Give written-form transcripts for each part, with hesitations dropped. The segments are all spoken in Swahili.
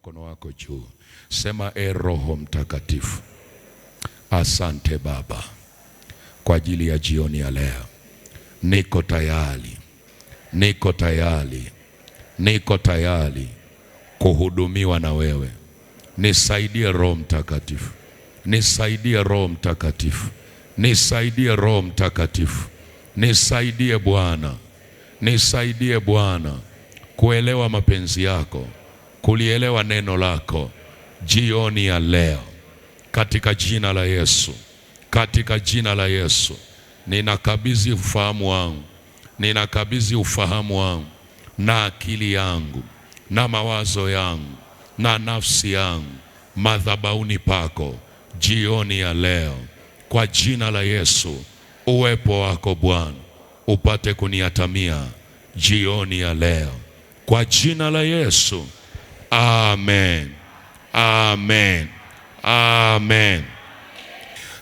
mkono wako juu. Sema, e Roho Mtakatifu, asante Baba kwa ajili ya jioni ya leo. Niko tayari kuhudumiwa na wewe. Nisaidie Roho Mtakatifu, nisaidie Roho Mtakatifu, nisaidie Roho Mtakatifu, nisaidie Bwana, nisaidie Bwana kuelewa mapenzi yako, kulielewa neno lako jioni ya leo, katika jina la Yesu, katika jina la Yesu. Ninakabidhi ufahamu wangu, ninakabidhi ufahamu wangu na akili yangu na mawazo yangu na nafsi yangu madhabahuni pako jioni ya leo, kwa jina la Yesu. Uwepo wako Bwana upate kuniatamia jioni ya leo, kwa jina la Yesu. Amen, amen, amen.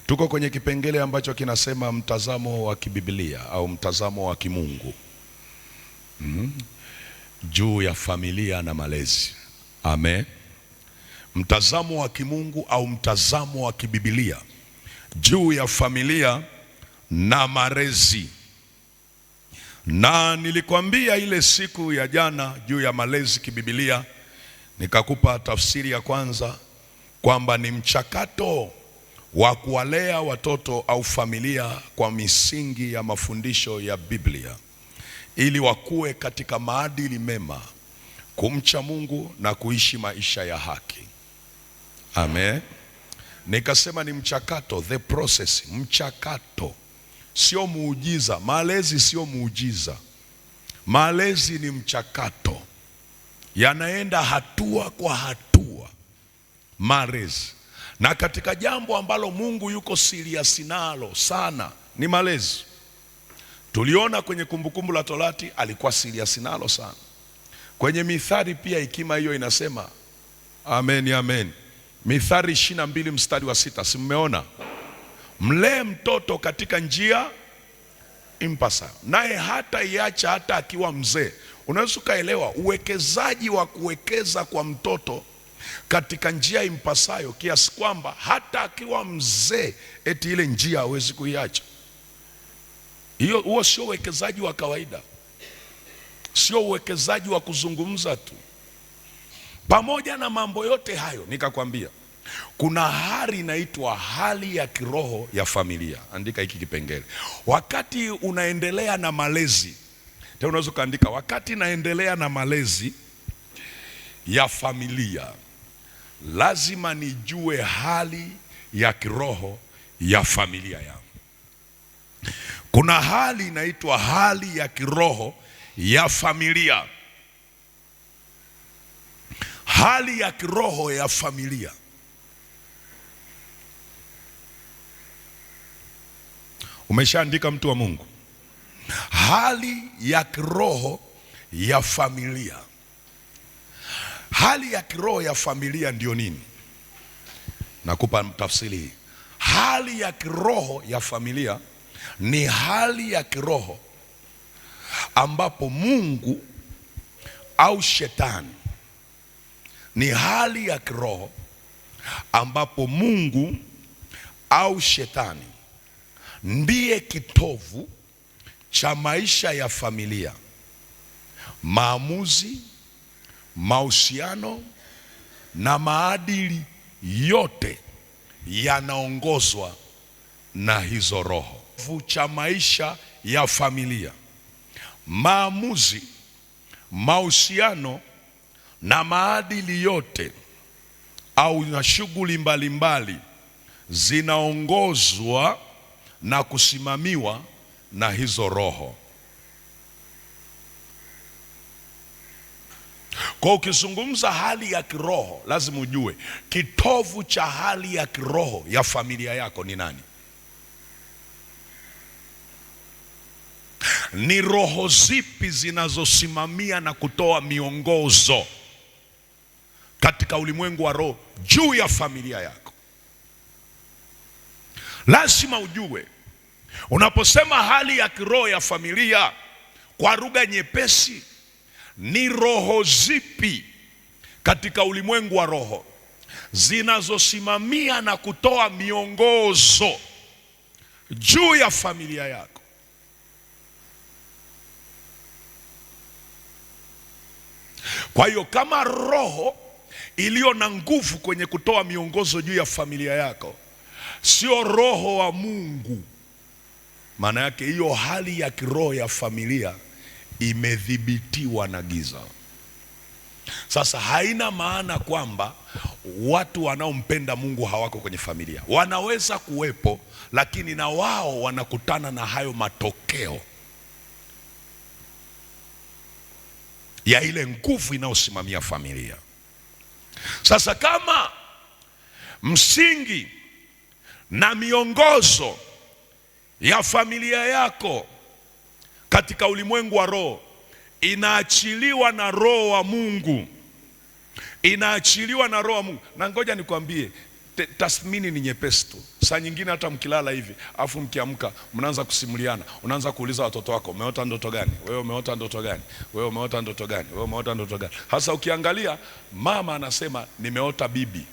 Tuko kwenye kipengele ambacho kinasema mtazamo wa kibiblia au mtazamo wa kimungu juu ya familia na malezi. Amen. Mtazamo wa kimungu au mtazamo wa kibiblia juu ya familia na malezi. Na nilikwambia ile siku ya jana juu ya malezi kibiblia, nikakupa tafsiri ya kwanza kwamba ni mchakato wa kuwalea watoto au familia kwa misingi ya mafundisho ya Biblia ili wakue katika maadili mema, kumcha Mungu na kuishi maisha ya haki. Amen. Nikasema ni mchakato, the process, mchakato, sio muujiza. Malezi sio muujiza, malezi ni mchakato, yanaenda hatua kwa hatua malezi. Na katika jambo ambalo Mungu yuko serious nalo sana ni malezi. Tuliona kwenye Kumbukumbu la Torati alikuwa serious nalo sana. Kwenye Mithali pia hekima hiyo inasema, amen, amen. Mithali 22 mstari wa 6, si mmeona? Mlee mtoto katika njia impasa, naye hata iacha hata akiwa mzee. Unaweza ukaelewa uwekezaji wa kuwekeza kwa mtoto katika njia impasayo, kiasi kwamba hata akiwa mzee eti ile njia hawezi kuiacha. Huo sio uwekezaji wa kawaida, sio uwekezaji wa kuzungumza tu. Pamoja na mambo yote hayo, nikakwambia kuna hali inaitwa hali ya kiroho ya familia. Andika hiki kipengele. Wakati unaendelea na malezi, tena unaweza kuandika wakati naendelea na malezi ya familia, lazima nijue hali ya kiroho ya familia yangu. Kuna hali inaitwa hali ya kiroho ya familia. Hali ya kiroho ya familia. Umeshaandika, mtu wa Mungu? Hali ya kiroho ya familia. Hali ya kiroho ya familia ndio nini? Nakupa tafsiri hii. Hali ya kiroho ya familia ni hali ya kiroho ambapo Mungu au shetani, ni hali ya kiroho ambapo Mungu au shetani ndiye kitovu cha maisha ya familia. Maamuzi, mahusiano na maadili yote yanaongozwa na hizo roho. Cha maisha ya familia, maamuzi, mahusiano na maadili yote au na shughuli mbalimbali zinaongozwa na kusimamiwa na hizo roho. Kwa ukizungumza hali ya kiroho, lazima ujue kitovu cha hali ya kiroho ya familia yako ni nani? Ni roho zipi zinazosimamia na kutoa miongozo katika ulimwengu wa roho juu ya familia yako? Lazima ujue. Unaposema hali ya kiroho ya familia, kwa lugha nyepesi, ni roho zipi katika ulimwengu wa roho zinazosimamia na kutoa miongozo juu ya familia yako. Kwa hiyo kama roho iliyo na nguvu kwenye kutoa miongozo juu ya familia yako sio roho wa Mungu, maana yake hiyo hali ya kiroho ya familia imedhibitiwa na giza. Sasa haina maana kwamba watu wanaompenda Mungu hawako kwenye familia. Wanaweza kuwepo, lakini na wao wanakutana na hayo matokeo ya ile nguvu inayosimamia familia. Sasa kama msingi na miongozo ya familia yako katika ulimwengu wa roho inaachiliwa na roho wa Mungu, inaachiliwa na roho wa Mungu. Na ngoja nikwambie, tathmini ni nyepesi tu. Saa nyingine hata mkilala hivi afu mkiamka mnaanza kusimuliana, unaanza kuuliza watoto wako, umeota ndoto gani? Wewe umeota ndoto gani? Wewe umeota ndoto gani? Wewe umeota ndoto gani? Hasa ukiangalia mama anasema nimeota bibi,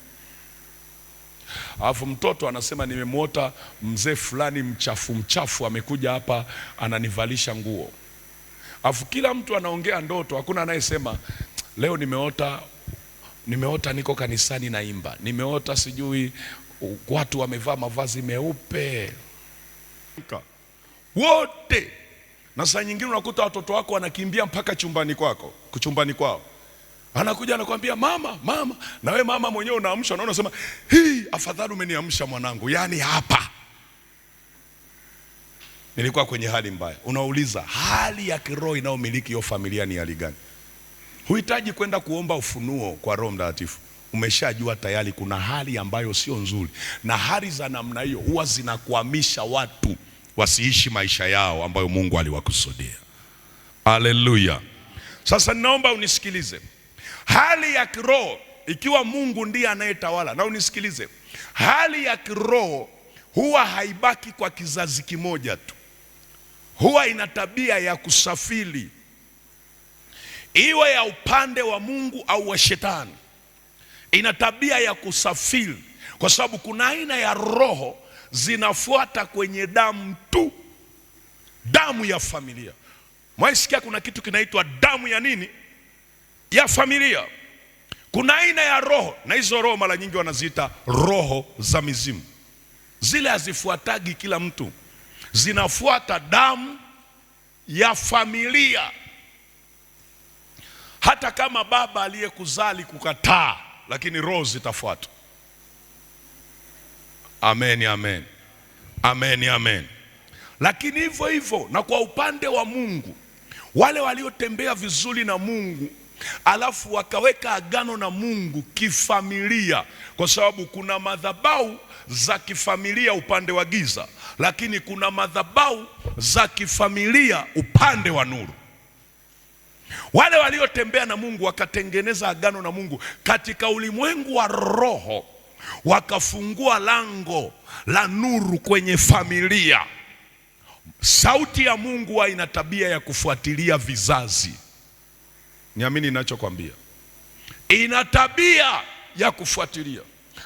alafu mtoto anasema nimemwota mzee fulani mchafu amekuja hapa ananivalisha nguo. Alafu kila mtu anaongea ndoto, hakuna anayesema leo nimeota niko kanisani naimba, nimeota sijui watu wamevaa mavazi meupe. Wote. Na saa nyingine unakuta watoto wako wanakimbia mpaka chumbani kwao. Anakuja anakuambia mama. Na wewe mama mwenyewe unaamsha, unaona unasema hii afadhali umeniamsha mwanangu. Yaani hapa nilikuwa kwenye hali mbaya. Unauliza hali ya kiroho inayomiliki hiyo familia ni hali gani? Huhitaji kwenda kuomba ufunuo kwa Roho Mtakatifu. Umeshajua tayari kuna hali ambayo sio nzuri, na hali za namna hiyo huwa zinakwamisha watu wasiishi maisha yao ambayo Mungu aliwakusudia. Haleluya. Sasa ninaomba unisikilize. Hali ya kiroho, ikiwa Mungu ndiye anayetawala, na unisikilize, hali ya kiroho huwa haibaki kwa kizazi kimoja tu. Huwa ina tabia ya kusafiri, iwe ya upande wa Mungu au wa shetani. Ina tabia ya kusafiri, kwa sababu kuna aina ya roho zinafuata kwenye damu tu, damu ya familia. Mwaisikia kuna kitu kinaitwa damu ya nini? Ya familia. Kuna aina ya roho, na hizo roho mara nyingi wanaziita roho za mizimu. Zile hazifuatagi kila mtu, zinafuata damu ya familia. Hata kama baba aliyekuzali kukataa, lakini roho zitafuata. Amen, amen. Amen, amen. Lakini hivyo hivyo na kwa upande wa Mungu, wale waliotembea vizuri na Mungu alafu wakaweka agano na Mungu kifamilia, kwa sababu kuna madhabahu za kifamilia upande wa giza, lakini kuna madhabahu za kifamilia upande wa nuru. Wale waliotembea na Mungu wakatengeneza agano na Mungu katika ulimwengu wa roho, wakafungua lango la nuru kwenye familia. Sauti ya Mungu wa ina tabia ya kufuatilia vizazi. Niamini ninachokwambia, ina tabia ya kufuatilia.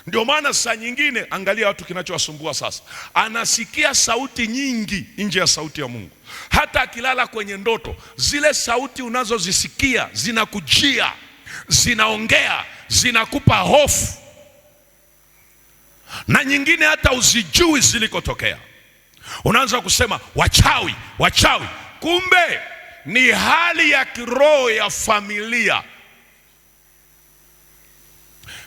Ndio maana saa nyingine, angalia watu kinachowasumbua sasa, anasikia sauti nyingi nje ya sauti ya Mungu. Hata akilala kwenye ndoto, zile sauti unazozisikia zinakujia, zinaongea, zinakupa hofu, na nyingine hata uzijui zilikotokea. Unaanza kusema wachawi, wachawi. Kumbe ni hali ya kiroho ya familia.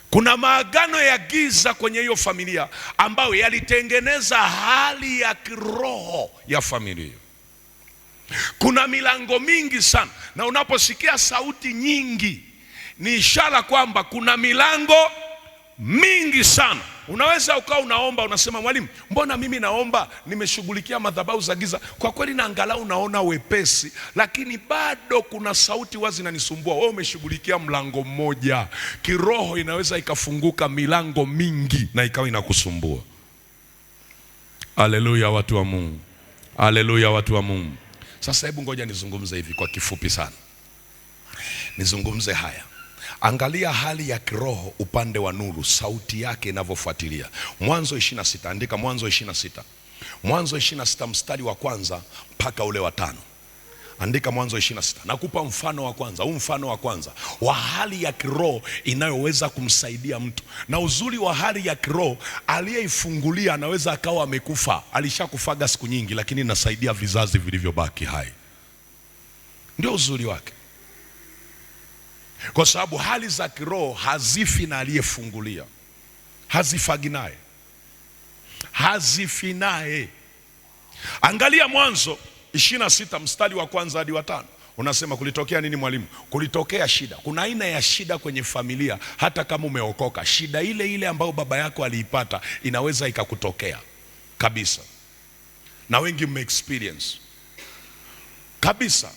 Kuna maagano ya giza kwenye hiyo familia ambayo yalitengeneza hali ya kiroho ya familia. Kuna milango mingi sana, na unaposikia sauti nyingi ni ishara kwamba kuna milango mingi sana. Unaweza ukawa unaomba, unasema mwalimu, mbona mimi naomba nimeshughulikia madhabahu za giza, kwa kweli na angalau naona wepesi, lakini bado kuna sauti wazi inanisumbua. Wewe umeshughulikia mlango mmoja, kiroho inaweza ikafunguka milango mingi na ikawa inakusumbua. Haleluya watu wa Mungu. Haleluya watu wa Mungu. Sasa hebu ngoja nizungumze hivi kwa kifupi sana. Nizungumze haya. Angalia hali ya kiroho upande wa nuru, sauti yake inavyofuatilia. Mwanzo 26, andika Mwanzo 26. Mwanzo 26 mstari wa kwanza mpaka ule wa 5. Andika Mwanzo 26. Nakupa mfano wa kwanza. Huu mfano wa kwanza wa hali ya kiroho inayoweza kumsaidia mtu. Na uzuri wa hali ya kiroho, aliyeifungulia anaweza akawa amekufa, alishakufaga siku nyingi, lakini inasaidia vizazi vilivyobaki hai. Ndio uzuri wake. Kwa sababu hali za kiroho hazifi na aliyefungulia. Hazifagi naye. Hazifi naye. Angalia Mwanzo 26 mstari wa kwanza hadi wa 5. Unasema kulitokea nini mwalimu? Kulitokea shida. Kuna aina ya shida kwenye familia, hata kama umeokoka, shida ile ile ambayo baba yako aliipata inaweza ikakutokea kabisa. Na wengi experience kabisa.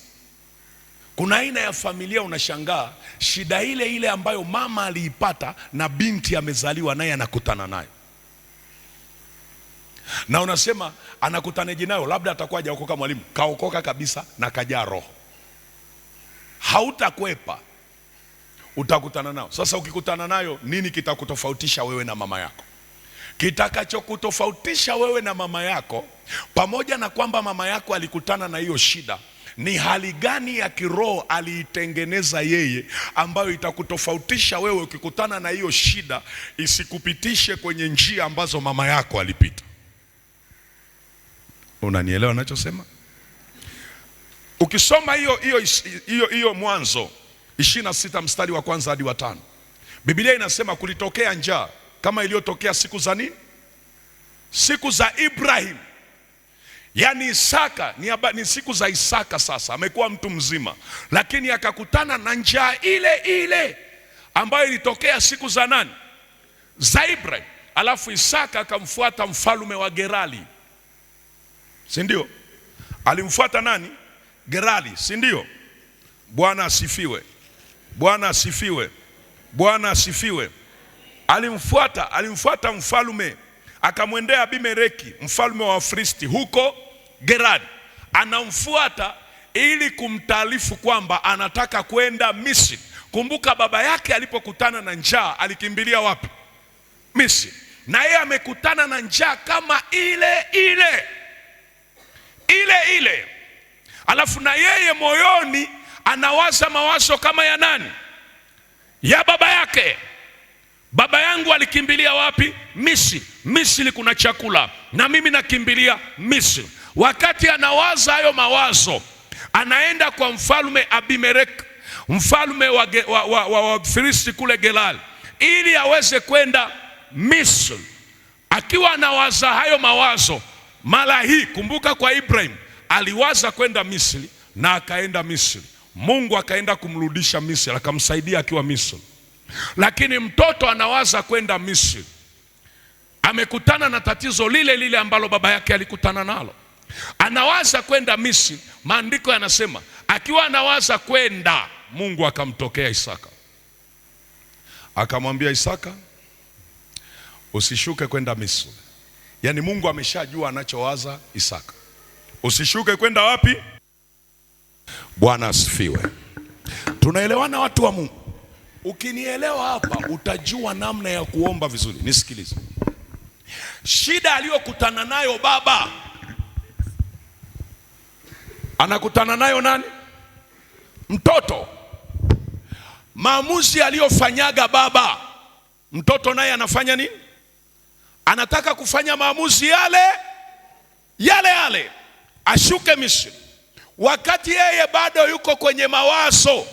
Kuna aina ya familia unashangaa, shida ile ile ambayo mama aliipata na binti amezaliwa naye anakutana nayo. Na unasema anakutaneje nayo? Labda atakuwa hajaokoka mwalimu, kaokoka kabisa na kajaa roho. Hautakwepa, utakutana nao. Sasa ukikutana nayo, nini kitakutofautisha wewe na mama yako? Kitakachokutofautisha wewe na mama yako, pamoja na kwamba mama yako alikutana na hiyo shida, ni hali gani ya kiroho aliitengeneza yeye, ambayo itakutofautisha wewe ukikutana na hiyo shida isikupitishe kwenye njia ambazo mama yako alipita. Unanielewa ninachosema? Ukisoma hiyo Mwanzo 26 mstari wa kwanza hadi wa 5, Biblia inasema kulitokea njaa kama iliyotokea siku za nini? Siku za Ibrahim. Yaani Isaka, ni siku za Isaka. Sasa amekuwa mtu mzima, lakini akakutana na njaa ile ile ambayo ilitokea siku za nani? Za Ibrahim. Alafu Isaka akamfuata mfalme wa Gerari, si ndio? Alimfuata nani? Gerari, si ndio? Bwana asifiwe. Bwana asifiwe. Bwana asifiwe. Alimfuata mfalme, akamwendea Abimeleki mfalme wa Wafilisti huko Gerari. Anamfuata ili kumtaarifu kwamba anataka kwenda Misri. Kumbuka baba yake alipokutana na njaa alikimbilia wapi? Misri. Na yeye amekutana na njaa kama ile ile. Alafu na yeye moyoni anawaza mawazo kama ya nani? Ya baba yake. Baba yangu alikimbilia wapi? Misri. Misri kuna chakula, na mimi nakimbilia Misri. Wakati anawaza hayo mawazo, anaenda kwa mfalme Abimeleki, mfalme wa Filisti kule Gerari, ili aweze kwenda Misri. Akiwa anawaza hayo mawazo, mara hii kumbuka, kwa Ibrahim aliwaza kwenda Misri na akaenda Misri. Mungu akaenda kumrudisha Misri, akamsaidia akiwa Misri. Lakini mtoto anawaza kwenda Misri, amekutana na tatizo lile lile ambalo baba yake alikutana nalo. Anawaza kwenda Misri. Maandiko yanasema akiwa anawaza kwenda, Mungu akamtokea Isaka, akamwambia Isaka, usishuke kwenda Misri. Yaani Mungu ameshajua anachowaza Isaka. Usishuke kwenda wapi? Bwana asifiwe. Tunaelewana watu wa Mungu? Ukinielewa hapa utajua namna ya kuomba vizuri. Nisikilize. Shida aliyokutana nayo baba, anakutana nayo nani? Mtoto. Maamuzi aliyofanyaga baba, mtoto naye anafanya nini? Anataka kufanya maamuzi yale. Ashuke Misri. Wakati yeye bado yuko kwenye mawazo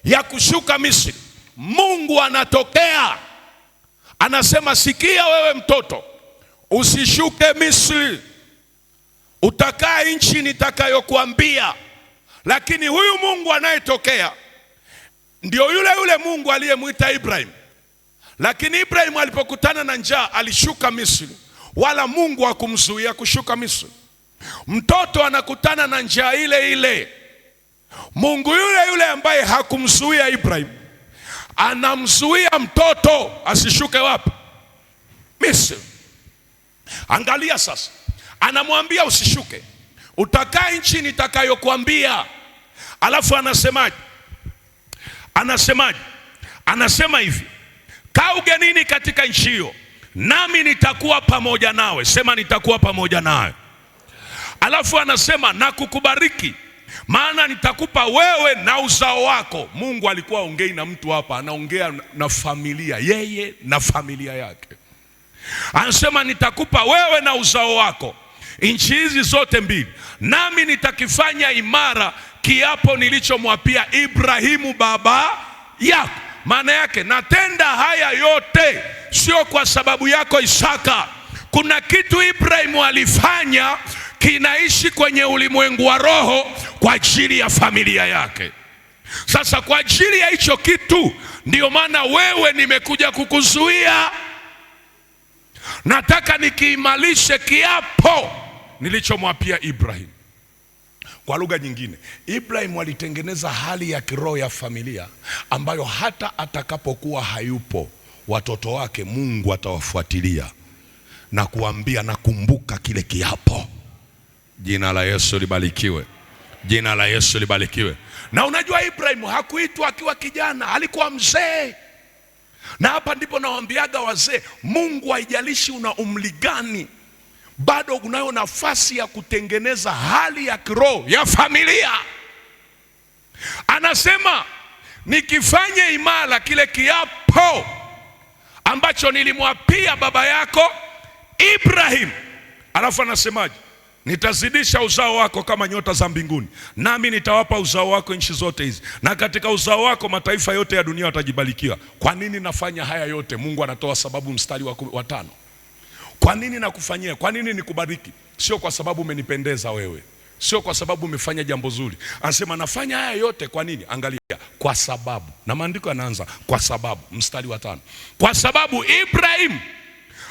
ya kushuka Misri, Mungu anatokea, anasema, sikia wewe mtoto, usishuke Misri, utakaa nchi nitakayokuambia. Lakini huyu Mungu anayetokea ndio yule Mungu aliyemwita Ibrahim. Lakini Ibrahim alipokutana na njaa alishuka Misri, wala Mungu hakumzuia kushuka Misri. Mtoto anakutana na njaa ile ile, Mungu yule ambaye hakumzuia Ibrahim anamzuia mtoto asishuke wapi? Misri. Angalia sasa, anamwambia usishuke, utakaa nchi nitakayokuambia. Alafu anasemaje? Anasema hivi, kaa ugenini katika nchi hiyo, nami nitakuwa pamoja nawe. Sema nitakuwa pamoja nawe. Alafu anasema na kukubariki, maana nitakupa wewe na uzao wako. Mungu alikuwa ongei na mtu hapa, anaongea na familia, yeye na familia yake. Anasema nitakupa wewe na uzao wako nchi hizi zote mbili, nami nitakifanya imara kiapo nilichomwapia Ibrahimu baba yako. Maana yake natenda haya yote sio kwa sababu yako Isaka. Kuna kitu Ibrahimu alifanya kinaishi kwenye ulimwengu wa roho kwa ajili ya familia yake. Sasa kwa ajili ya hicho kitu ndio maana wewe nimekuja kukuzuia. Nataka nikiimarishe kiapo nilichomwapia Ibrahim. Kwa lugha nyingine, Ibrahim alitengeneza hali ya kiroho ya familia ambayo hata atakapokuwa hayupo, watoto wake Mungu atawafuatilia na kuambia nakumbuka kile kiapo. Jina la Yesu libarikiwe. Jina la Yesu libarikiwe. Na unajua Ibrahim hakuitwa akiwa kijana, alikuwa mzee. Na hapa ndipo nawaambiaga wazee, Mungu haijalishi una umri gani, bado unayo nafasi ya kutengeneza hali ya kiroho ya familia. Anasema nikifanye imara kile kiapo ambacho nilimwapia baba yako Ibrahim. Alafu anasemaje? Nitazidisha uzao wako kama nyota za mbinguni, nami nitawapa uzao wako nchi zote hizi, na katika uzao wako mataifa yote ya dunia watajibarikiwa. Kwa nini nafanya haya yote? Mungu anatoa sababu, mstari wa 5. Kwa nini nakufanyia? Kwa nini nikubariki? Sio kwa sababu umenipendeza wewe, sio kwa sababu umefanya jambo zuri. Anasema nafanya haya yote kwa nini? Angalia, kwa sababu. Na maandiko yanaanza kwa sababu, mstari wa 5. Kwa sababu Ibrahim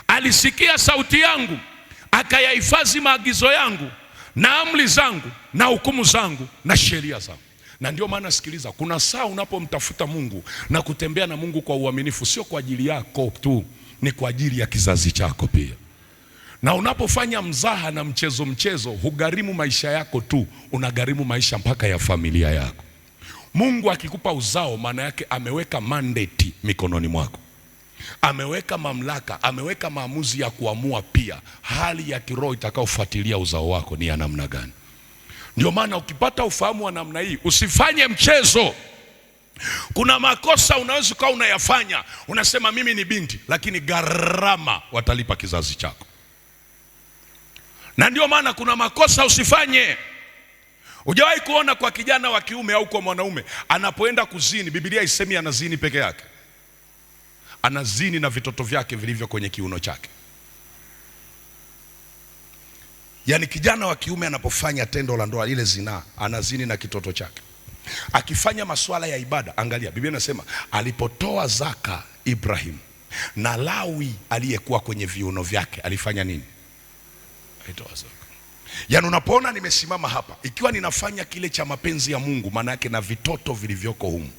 alisikia sauti yangu, akayahifadhi maagizo yangu na amri zangu na hukumu zangu na sheria zangu. Na ndio maana sikiliza, kuna saa unapomtafuta Mungu na kutembea na Mungu kwa uaminifu, sio kwa ajili yako tu, ni kwa ajili ya kizazi chako pia. Na unapofanya mzaha na mchezo, hugharimu maisha yako tu, unagharimu maisha mpaka ya familia yako. Mungu akikupa uzao, maana yake ameweka mandate mikononi mwako, ameweka mamlaka, ameweka maamuzi ya kuamua pia hali ya kiroho itakayofuatilia uzao wako ni ya namna gani. Ndio maana ukipata ufahamu wa namna hii, usifanye mchezo. Kuna makosa unaweza kuwa unayafanya, unasema mimi ni binti, lakini gharama watalipa kizazi chako. Na ndio maana kuna makosa usifanye. Hujawahi kuona kwa kijana wa kiume au kwa mwanaume anapoenda kuzini, Biblia isemi anazini peke yake, anazini na vitoto vyake vilivyo kwenye kiuno chake. Yaani kijana wa kiume anapofanya tendo la ndoa, ile zinaa, anazini na kitoto chake. Akifanya masuala ya ibada, angalia Biblia inasema alipotoa zaka Ibrahim, na Lawi aliyekuwa kwenye viuno vyake alifanya nini? Alitoa zaka. Yaani unapoona nimesimama hapa, ikiwa ninafanya kile cha mapenzi ya Mungu, maana yake na vitoto vilivyoko humu.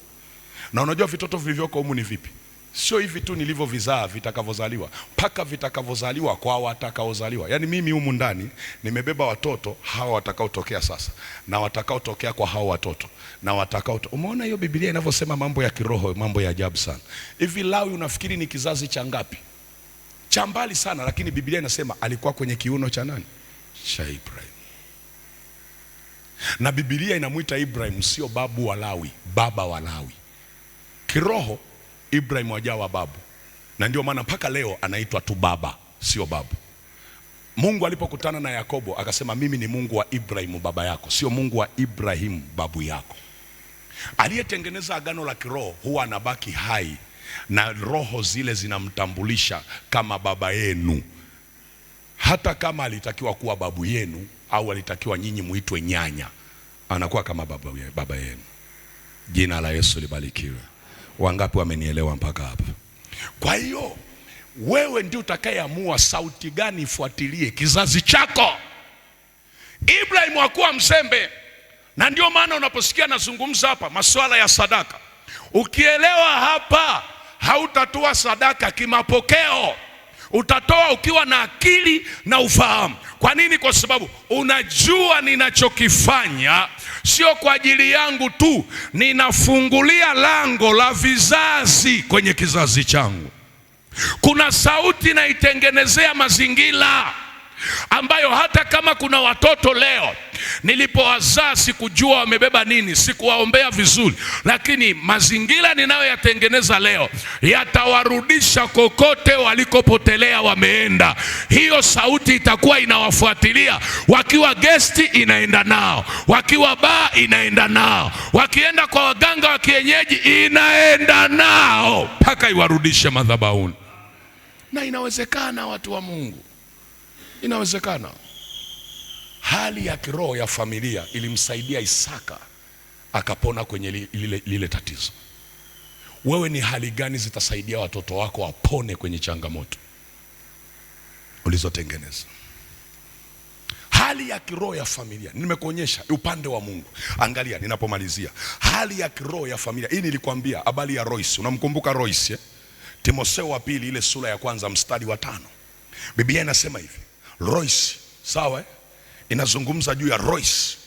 Na unajua vitoto vilivyoko humu ni vipi? Sio hivi tu nilivyovizaa vitakavyozaliwa, mpaka vitakavyozaliwa kwa watakaozaliwa. Yaani mimi humu ndani nimebeba watoto hawa watakaotokea sasa, na watakaotokea kwa hawa watoto, na umeona hiyo Biblia inavyosema mambo ya kiroho, mambo ya ajabu sana. Hivi Lawi unafikiri ni kizazi cha ngapi? Cha mbali sana, lakini Biblia inasema alikuwa kwenye kiuno cha nani? Cha Ibrahim. Na Biblia inamuita Ibrahim sio babu wa Lawi, baba wa Lawi. Kiroho Ibrahim wajawa babu, na ndio maana mpaka leo anaitwa tu baba, sio babu. Mungu alipokutana na Yakobo akasema mimi ni Mungu wa Ibrahim baba yako, sio Mungu wa Ibrahim babu yako. Aliyetengeneza agano la kiroho huwa anabaki hai, na roho zile zinamtambulisha kama baba yenu. Hata kama alitakiwa kuwa babu yenu au alitakiwa nyinyi muitwe nyanya, anakuwa kama baba yenu. Jina la Yesu libarikiwe. Wangapi wamenielewa mpaka hapa? Kwa hiyo wewe ndio utakayeamua sauti gani ifuatilie kizazi chako. Ibrahim hakuwa mzembe, na ndio maana unaposikia nazungumza hapa masuala ya sadaka, ukielewa hapa hautatoa sadaka kimapokeo. Utatoa ukiwa na akili na ufahamu. Kwa nini? Kwa sababu unajua ninachokifanya sio kwa ajili yangu tu, ninafungulia lango la vizazi kwenye kizazi changu. Kuna sauti naitengenezea mazingira ambayo hata kama kuna watoto leo nilipowazaa sikujua wamebeba nini, sikuwaombea vizuri, lakini mazingira ninayoyatengeneza leo yatawarudisha kokote walikopotelea wameenda. Hiyo sauti itakuwa inawafuatilia, wakiwa gesti inaenda nao, wakiwa baa inaenda nao, wakienda kwa waganga wa kienyeji inaenda nao mpaka iwarudishe madhabahuni. Na inawezekana, watu wa Mungu, inawezekana. Hali ya kiroho ya familia ilimsaidia Isaka akapona kwenye lile tatizo. Wewe ni hali gani zitasaidia watoto wako wapone kwenye changamoto ulizotengeneza? Hali ya kiroho ya familia nimekuonyesha upande wa Mungu. Angalia ninapomalizia, hali ya kiroho ya familia hii nilikwambia habari ya Royce. Unamkumbuka Royce? Timotheo wa pili ile sura ya 1 mstari wa 5. Biblia inasema hivi, Royce, sawa? Inazungumza juu ya Royce.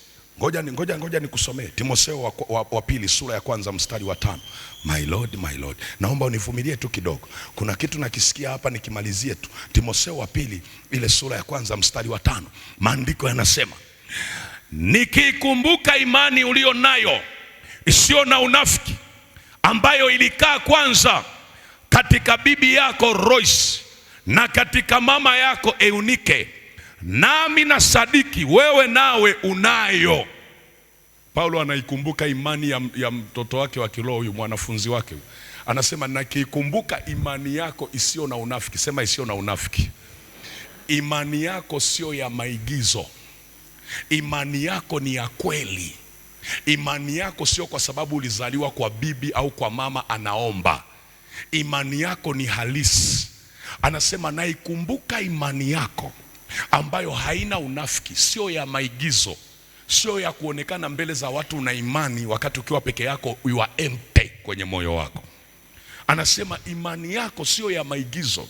Ngoja nikusomee Timotheo wa pili sura ya 1 mstari wa 5. My Lord, naomba univumilie tu kidogo. Kuna kitu nakisikia hapa, nikimalizie tu. Timotheo wa pili ile sura ya 1 mstari wa 5. Maandiko yanasema, nikikumbuka imani ulio nayo isiyo na unafiki, ambayo ilikaa kwanza katika bibi yako Royce na katika mama yako Eunike, nami na sadiki wewe nawe unayo. Paulo anaikumbuka imani ya mtoto wake wa kiroho, huyu mwanafunzi wake. Anasema, nakikumbuka imani yako isiyo na unafiki. Sema isiyo na unafiki. Imani yako sio ya maigizo. Imani yako ni ya kweli. Imani yako sio kwa sababu ulizaliwa kwa bibi au kwa mama anaomba. Imani yako ni halisi. Anasema, naikumbuka imani yako ambayo haina unafiki, sio ya maigizo, sio ya kuonekana mbele za watu una imani wakati ukiwa peke yako you are empty kwenye moyo wako. Anasema imani yako sio ya maigizo.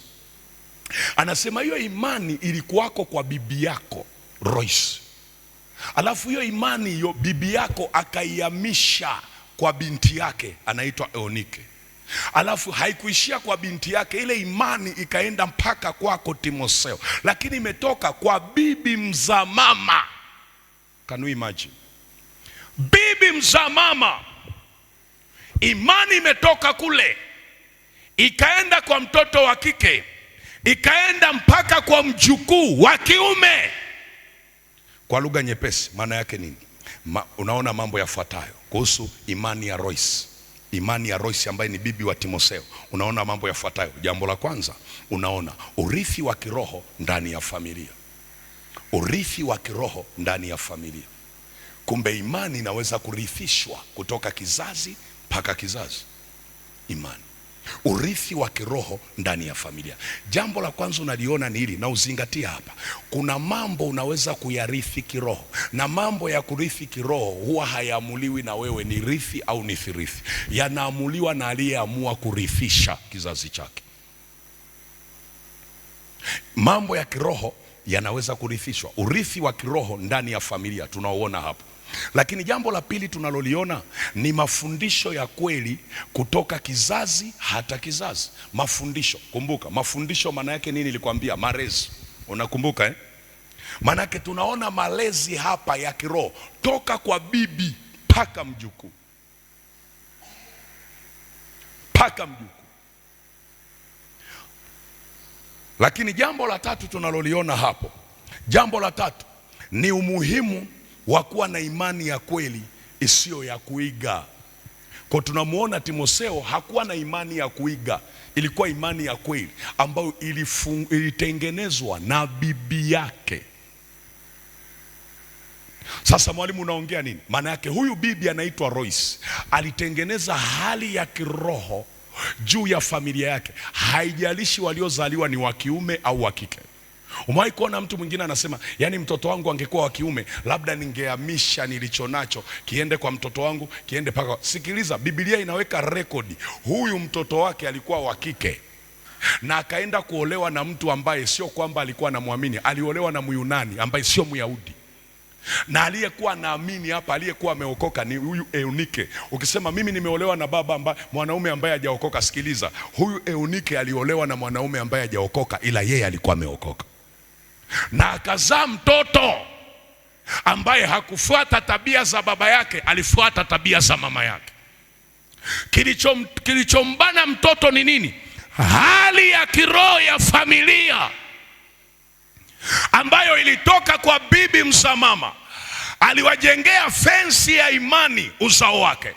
Anasema hiyo imani ilikuwako kwa bibi yako Royce, alafu hiyo imani hiyo bibi yako akaihamisha kwa binti yake anaitwa Eunike. Alafu haikuishia kwa binti yake, ile imani ikaenda mpaka kwako Timotheo, lakini imetoka kwa bibi mza mama. Can you imagine? Bibi mza mama, imani imetoka kule ikaenda kwa mtoto wa kike, ikaenda mpaka kwa mjukuu wa kiume. Kwa lugha nyepesi maana yake nini? Unaona mambo yafuatayo kuhusu imani ya Royce. Imani ya Royce ambaye ni bibi wa Timotheo. Unaona mambo yafuatayo. Jambo la kwanza, unaona urithi wa kiroho ndani ya familia. Urithi wa kiroho ndani ya familia. Kumbe imani inaweza kurithishwa kutoka kizazi mpaka kizazi. Imani, urithi wa kiroho ndani ya familia. Jambo la kwanza unaliona ni hili, na uzingatia hapa. Kuna mambo unaweza kuyarithi kiroho, na mambo ya kurithi kiroho huwa hayaamuliwi na wewe ni rithi au ni thirithi. Yanaamuliwa na aliyeamua kurithisha kizazi chake. Mambo ya kiroho yanaweza kurithishwa. Urithi wa kiroho ndani ya familia tunaoona hapo. Lakini jambo la pili tunaloliona ni mafundisho ya kweli kutoka kizazi hata kizazi. Mafundisho, kumbuka mafundisho maana yake nini? Nilikwambia malezi. Unakumbuka eh? Maana yake tunaona malezi hapa ya kiroho toka kwa bibi mpaka mjukuu. Mpaka mjukuu. Lakini jambo la tatu tunaloliona hapo, jambo la tatu ni umuhimu wa kuwa na imani ya kweli isiyo ya kuiga. Kwa tunamuona Timotheo hakuwa na imani ya kuiga, ilikuwa imani ya kweli ambayo ilitengenezwa na bibi yake. Sasa mwalimu unaongea nini? Maana yake huyu bibi anaitwa Royce alitengeneza hali ya kiroho juu ya familia yake, haijalishi waliozaliwa ni wa kiume au wa kike. Umewahi kuona mtu mwingine anasema, yani mtoto wangu angekuwa wa kiume labda ningehamisha nilicho nacho kiende kwa mtoto wangu, kiende paka. Sikiliza, Biblia inaweka rekodi, huyu mtoto wake alikuwa wa kike. na akaenda kuolewa na mtu ambaye sio kwamba alikuwa anamwamini. Aliolewa na Myunani ambaye sio Myahudi, na aliyekuwa anaamini hapa, aliyekuwa ameokoka ni huyu Eunike. Ukisema mimi nimeolewa na baba ambaye mwanaume ambaye hajaokoka, sikiliza, huyu Eunike aliolewa na mwanaume ambaye hajaokoka, ila yeye alikuwa ameokoka, na akazaa mtoto ambaye hakufuata tabia za baba yake, alifuata tabia za mama yake. Kilichombana mtoto ni nini? Hali ya kiroho ya familia ambayo ilitoka kwa bibi mza mama. Aliwajengea fensi ya imani uzao wake,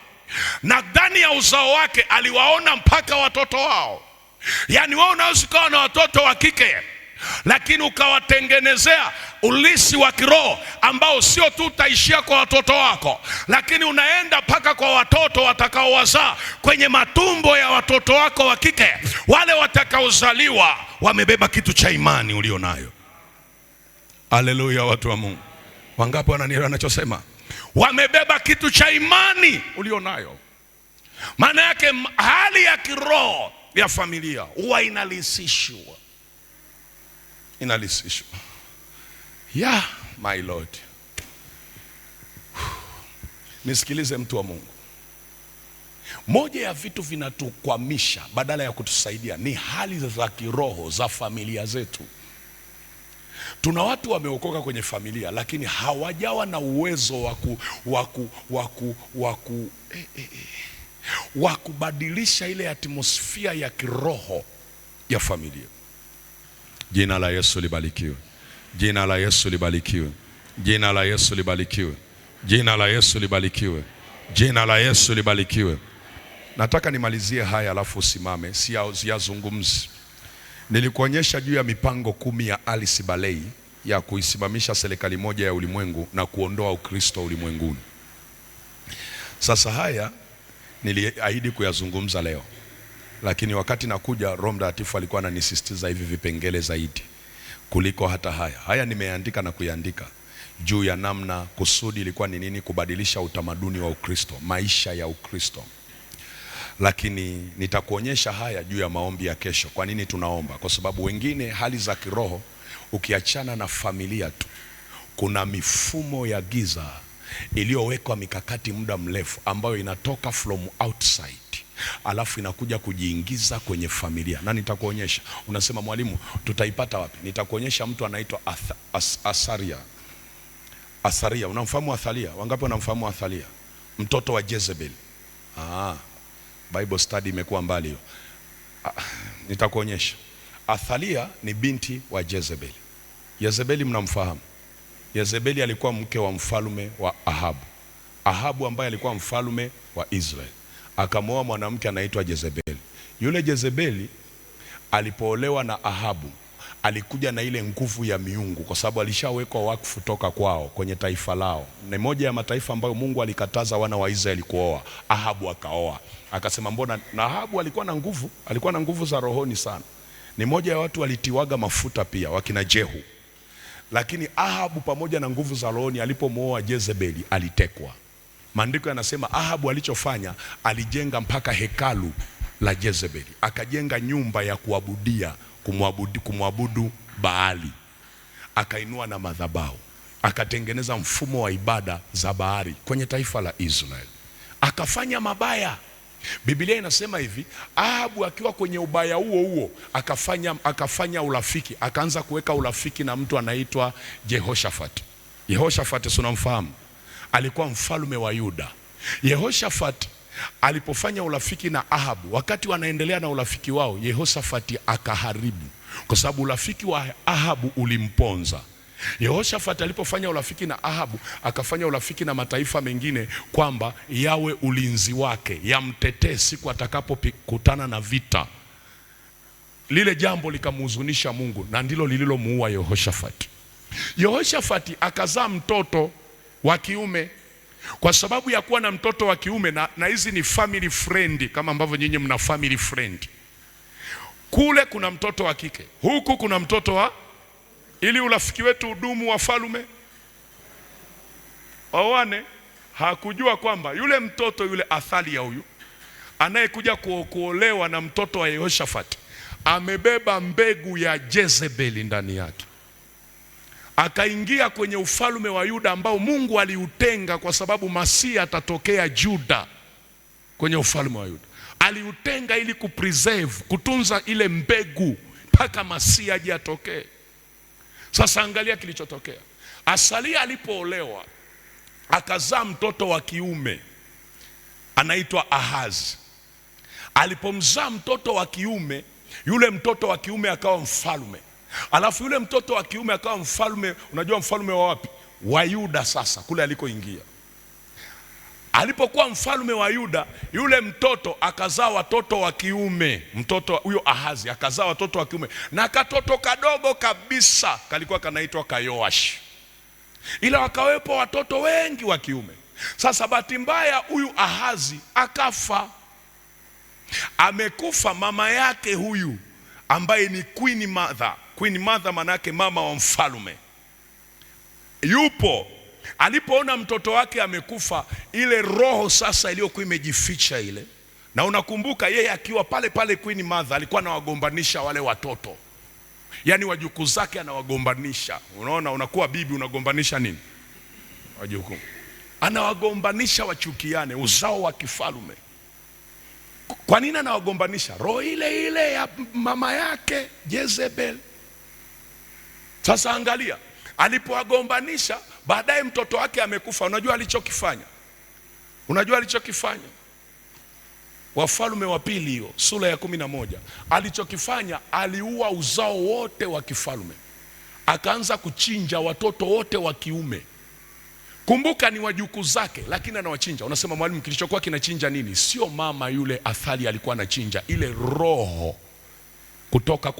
na ndani ya uzao wake aliwaona mpaka watoto wao. Yaani wewe unaweza kuwa na watoto wa kike, lakini ukawatengenezea ulisi wa kiroho ambao sio tu utaishia kwa watoto wako, lakini unaenda mpaka kwa watoto watakaowazaa kwenye matumbo ya watoto wako wa kike. Wale watakaozaliwa wamebeba kitu cha imani ulionayo. Haleluya, watu wa Mungu. Wangapi wananielewa ninachosema? Wamebeba kitu cha imani ulionayo. Maana yake hali ya kiroho ya familia huwa inalisishwa. Yeah, my Lord. Nisikilize mtu wa Mungu. Moja ya vitu vinatukwamisha badala ya kutusaidia ni hali za kiroho za familia zetu. Tuna watu wameokoka kwenye familia, lakini hawajawa na uwezo wa kubadilisha ile atmosfia ya kiroho ya familia. Jina la Yesu libarikiwe. Jina la Yesu libarikiwe. Jina la Yesu libarikiwe. Jina la Yesu libarikiwe. Jina la Yesu libarikiwe. Nataka nimalizie haya alafu usimame, siyazungumzi. Nilikuonyesha juu ya mipango 10 ya Alice Balei ya kuisimamisha serikali moja ya ulimwengu na kuondoa Ukristo ulimwenguni. Sasa haya niliahidi kuyazungumza leo, lakini wakati nakuja Roho Mtakatifu alikuwa ananisisitiza hivi vipengele zaidi kuliko hata haya. Haya nimeandika na kuiandika juu ya namna kusudi ilikuwa ni nini, kubadilisha utamaduni wa Ukristo, maisha ya Ukristo. Lakini nitakuonyesha haya juu ya maombi ya kesho. Kwa nini tunaomba? Kwa sababu wengine hali za kiroho, ukiachana na familia tu, kuna mifumo ya giza iliyowekwa mikakati muda mrefu ambayo inatoka from outside alafu inakuja kujiingiza kwenye familia. Na nitakuonyesha. Unasema mwalimu, tutaipata wapi? Nitakuonyesha mtu anaitwa Athalia. Unamfahamu Athalia? Wangapi wanamfahamu Athalia? Mtoto wa Jezebel. Bible study imekuwa mbali hiyo. Nitakuonyesha. Athalia ni binti wa Jezebel. Jezebeli mnamfahamu? Jezebeli alikuwa mke wa mfalme wa Ahabu. Ahabu ambaye alikuwa mfalme wa Israeli akamwoa mwanamke anaitwa Jezebeli. Yule Jezebeli alipoolewa na Ahabu alikuja na ile nguvu ya miungu, kwa sababu alishawekwa wakfu toka kwao kwenye taifa lao. Ni moja ya mataifa ambayo Mungu alikataza wana wa Israeli kuoa. Ahabu akaoa. Akasema mbona, na Ahabu alikuwa na nguvu za rohoni sana. Ni moja ya watu walitiwaga mafuta pia, wakina Jehu. Lakini Ahabu pamoja na nguvu za rohoni, alipomwoa Jezebeli alitekwa. Maandiko yanasema Ahabu alichofanya, alijenga mpaka hekalu la Jezebeli. Akajenga nyumba ya kuabudia, kumwabudu Baali. Akainua na madhabahu. Akatengeneza mfumo wa ibada za Baali kwenye taifa la Israeli. Akafanya mabaya. Biblia inasema hivi, Ahabu akiwa kwenye ubaya huo akafanya urafiki, akaanza kuweka urafiki na mtu anaitwa Jehoshafati. Jehoshafati si unamfahamu? Alikuwa mfalme wa Yuda. Jehoshafati alipofanya urafiki na Ahabu, wakati wanaendelea na urafiki wao, Jehoshafati akaharibu, kwa sababu urafiki wa Ahabu ulimponza. Yehoshafati alipofanya urafiki na Ahabu, akafanya urafiki na mataifa mengine kwamba yawe ulinzi wake, yamtetee siku atakapokutana na vita. Lile jambo likamhuzunisha Mungu, na ndilo lililomuua Yehoshafati. Yehoshafati akazaa mtoto wa kiume. Kwa sababu ya kuwa na mtoto wa kiume, na hizi ni family friend, kama ambavyo nyinyi mna family friend. Kule kuna mtoto wa kike, huku kuna mtoto wa, ili urafiki wetu udumu, wafalme waone. Hakujua kwamba yule mtoto, yule Athalia huyu anayekuja kuolewa na mtoto wa Yehoshafati, amebeba mbegu ya Jezebeli ndani yake. Akaingia kwenye ufalme wa Yuda ambao Mungu aliutenga kwa sababu Masia atatokea Juda. Kwenye ufalme wa Yuda aliutenga ili kupreserve, kutunza ile mbegu mpaka Masia aje atokee. Sasa angalia kilichotokea. Asalia alipoolewa akazaa mtoto wa kiume anaitwa Ahazi. Alipomzaa mtoto wa kiume, yule mtoto wa kiume akawa mfalme. Alafu yule mtoto wa kiume akawa mfalme. Unajua mfalme wa wapi? Wa Yuda. Sasa kule alikoingia, alipokuwa mfalme wa Yuda, yule mtoto akazaa watoto wa kiume. Mtoto huyo Ahazi akazaa watoto wa kiume, na katoto kadogo kabisa kalikuwa kanaitwa Kayoashi, ila wakawepo watoto wengi wa kiume. Sasa bahati mbaya huyu Ahazi akafa. Amekufa mama yake huyu ambaye ni Queen Mother. Queen Mother manake mama wa mfalme. Yupo. Alipoona mtoto wake amekufa, ile roho sasa iliyokuwa imejificha ile. Na unakumbuka yeye akiwa pale pale Queen Mother alikuwa anawagombanisha wale watoto. Yaani wajukuu zake anawagombanisha. Unaona, unakuwa bibi unagombanisha nini? Wajukuu. Anawagombanisha wachukiane, uzao wa kifalme. Kwa nini anawagombanisha? Roho ile ile ya mama yake Jezebel. Sasa angalia, alipowagombanisha, baadaye mtoto wake amekufa. Unajua alichokifanya? Wafalme wa Pili hiyo sura ya 11. Alichokifanya, aliua uzao wote wa kifalme. Akaanza kuchinja watoto wote wa kiume. Kumbuka ni wajukuu zake, lakini anawachinja. Unasema mwalimu, kilichokuwa kinachinja nini? Sio mama yule Athali alikuwa anachinja, ile roho kutoka